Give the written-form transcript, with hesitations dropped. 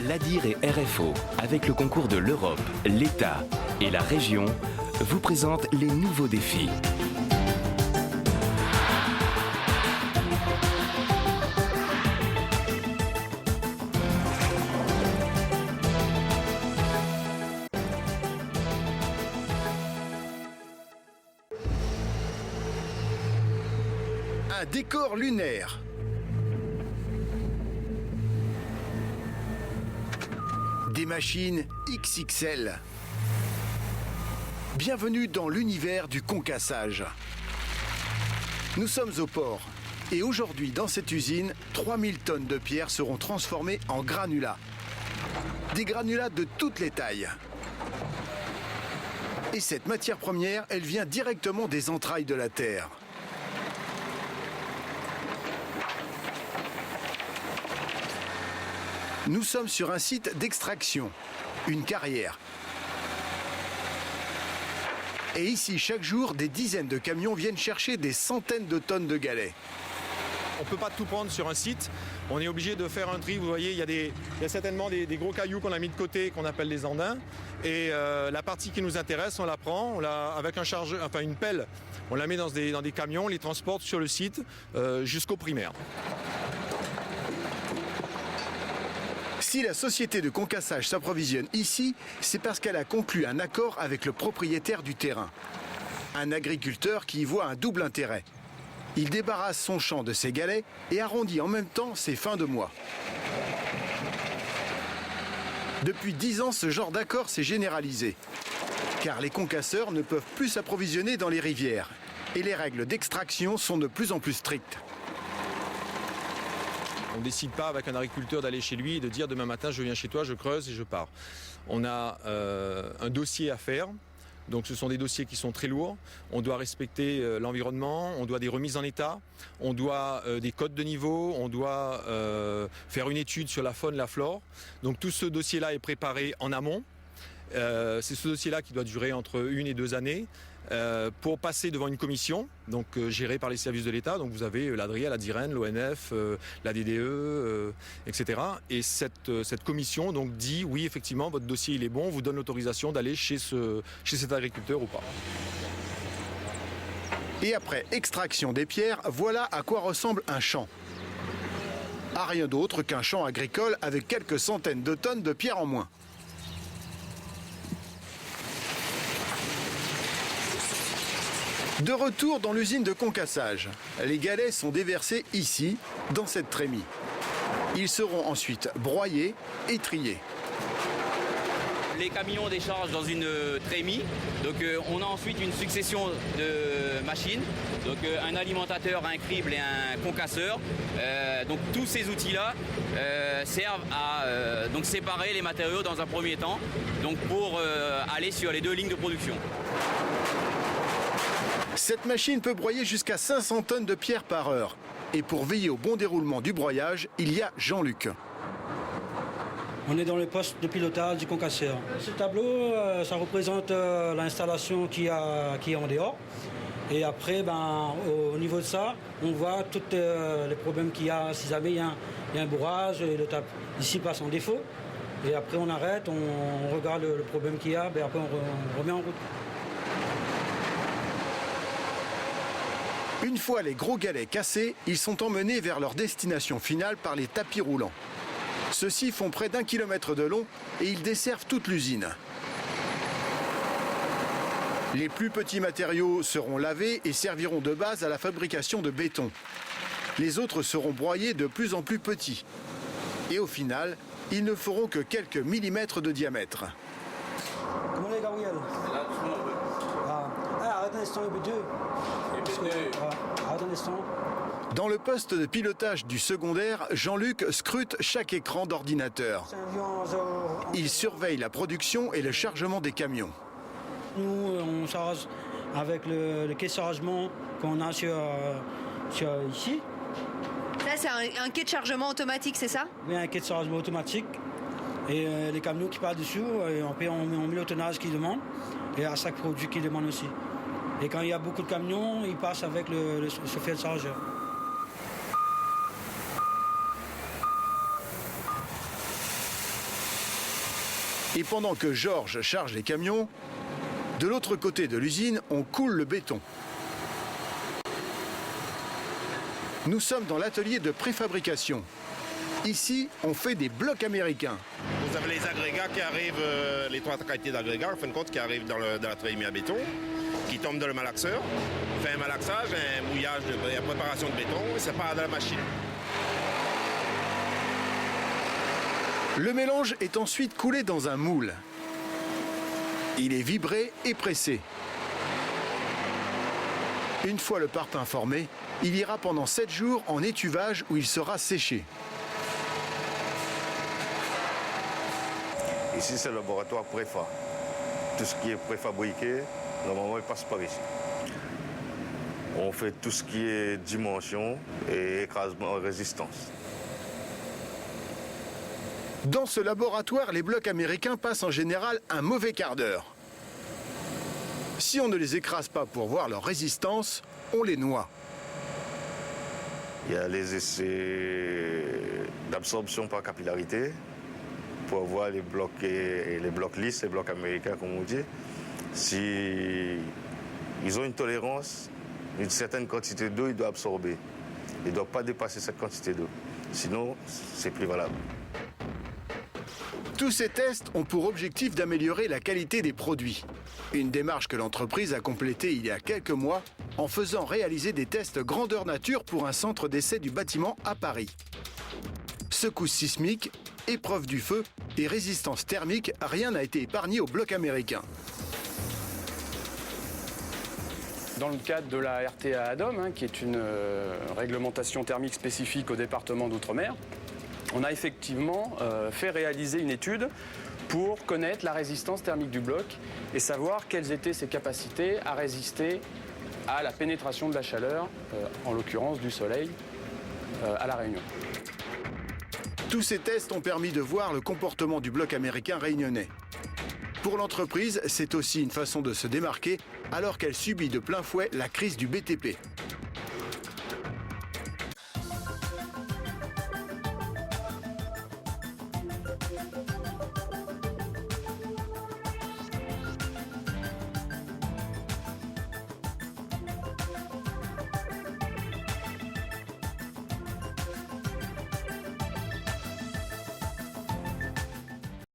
L'ADIR et RFO, avec le concours de l'Europe, l'État et la région, vous présentent les nouveaux défis. Un décor lunaire. Des machines XXL. Bienvenue dans l'univers du concassage. Nous sommes au port et aujourd'hui dans cette usine, 3000 tonnes de pierre seront transformées en granulats. Des granulats de toutes les tailles. Et cette matière première, elle vient directement des entrailles de la terre. Nous sommes sur un site d'extraction, une carrière. Et ici, chaque jour, des dizaines de camions viennent chercher des centaines de tonnes de galets. On ne peut pas tout prendre sur un site, on est obligé de faire un tri. Vous voyez, il y a certainement des gros cailloux qu'on a mis de côté, qu'on appelle les andins. Et la partie qui nous intéresse, on la prend, avec une pelle, on la met dans des camions, on les transporte sur le site jusqu'au primaire. Si la société de concassage s'approvisionne ici, c'est parce qu'elle a conclu un accord avec le propriétaire du terrain. Un agriculteur qui y voit un double intérêt. Il débarrasse son champ de ses galets et arrondit en même temps ses fins de mois. Depuis 10 ans, ce genre d'accord s'est généralisé. Car les concasseurs ne peuvent plus s'approvisionner dans les rivières. Et les règles d'extraction sont de plus en plus strictes. On ne décide pas avec un agriculteur d'aller chez lui et de dire demain matin je viens chez toi, je creuse et je pars. On a un dossier à faire, donc ce sont des dossiers qui sont très lourds. On doit respecter l'environnement, on doit des remises en état, on doit des codes de niveau, on doit faire une étude sur la faune, la flore. Donc tout ce dossier-là est préparé en amont. C'est ce dossier-là qui doit durer entre 1 et 2 années. Pour passer devant une commission, donc gérée par les services de l'État. Donc vous avez l'ADRIA, la DIREN, l'ONF, la DDE, etc. Et cette commission donc dit oui, effectivement, votre dossier il est bon, on vous donne l'autorisation d'aller chez cet agriculteur ou pas. Et après extraction des pierres, voilà à quoi ressemble un champ. À rien d'autre qu'un champ agricole avec quelques centaines de tonnes de pierres en moins. De retour dans l'usine de concassage, les galets sont déversés ici, dans cette trémie. Ils seront ensuite broyés et triés. Les camions déchargent dans une trémie, donc on a ensuite une succession de machines, donc un alimentateur, un crible et un concasseur. Donc tous ces outils-là servent à donc séparer les matériaux dans un premier temps, donc pour aller sur les 2 lignes de production. Cette machine peut broyer jusqu'à 500 tonnes de pierre par heure. Et pour veiller au bon déroulement du broyage, il y a Jean-Luc. On est dans le poste de pilotage du concasseur. Ce tableau, ça représente l'installation qui est en dehors. Et après, au niveau de ça, on voit tous les problèmes qu'il y a. Si jamais il y a un bourrage, le tableau ici passe en défaut. Et après, on arrête, on regarde le problème qu'il y a, après on remet en route. Une fois les gros galets cassés, ils sont emmenés vers leur destination finale par les tapis roulants. Ceux-ci font près d'1 kilomètre de long et ils desservent toute l'usine. Les plus petits matériaux seront lavés et serviront de base à la fabrication de béton. Les autres seront broyés de plus en plus petits. Et au final, ils ne feront que quelques millimètres de diamètre. Comment les Gabriel ? Arrête un instant, Dans le poste de pilotage du secondaire, Jean-Luc scrute chaque écran d'ordinateur. Il surveille la production et le chargement des camions. Nous, on charge avec le quai de chargement qu'on a sur ici. Ça, c'est un quai de chargement automatique, c'est ça? Oui, un quai de chargement automatique. Et les camions qui partent dessus, et on met le tonnage qu'ils demandent. Et à chaque produit qu'ils demandent aussi. Et quand il y a beaucoup de camions, ils passent avec le chauffeur de chargeur. Et pendant que Georges charge les camions, de l'autre côté de l'usine, on coule le béton. Nous sommes dans l'atelier de préfabrication. Ici, on fait des blocs américains. Vous avez les agrégats qui arrivent, les 3 qualités d'agrégats, en fin de compte, qui arrivent dans la trémie à béton, qui tombent dans le malaxeur, fait un malaxage, un mouillage, une préparation de béton, et ça part de la machine. Le mélange est ensuite coulé dans un moule. Il est vibré et pressé. Une fois le parpaing formé, il ira pendant 7 jours en étuvage où il sera séché. Ici, c'est le laboratoire préfa. Tout ce qui est préfabriqué, normalement, il passe par ici. On fait tout ce qui est dimension et écrasement résistance. Dans ce laboratoire, les blocs américains passent en général un mauvais quart d'heure. Si on ne les écrase pas pour voir leur résistance, on les noie. Il y a les essais d'absorption par capillarité pour voir les blocs, et les blocs lisses, les blocs américains, comme on dit. Si ils ont une tolérance, une certaine quantité d'eau, ils doivent absorber. Ils ne doivent pas dépasser cette quantité d'eau. Sinon, c'est plus valable. Tous ces tests ont pour objectif d'améliorer la qualité des produits. Une démarche que l'entreprise a complétée il y a quelques mois en faisant réaliser des tests grandeur nature pour un centre d'essai du bâtiment à Paris. Secousses sismiques, épreuve du feu et résistance thermique, rien n'a été épargné au bloc américain. Dans le cadre de la RTA ADOM, qui est une réglementation thermique spécifique au département d'Outre-mer, on a effectivement fait réaliser une étude pour connaître la résistance thermique du bloc et savoir quelles étaient ses capacités à résister à la pénétration de la chaleur, en l'occurrence du soleil, à La Réunion. Tous ces tests ont permis de voir le comportement du bloc américain réunionnais. Pour l'entreprise, c'est aussi une façon de se démarquer alors qu'elle subit de plein fouet la crise du BTP.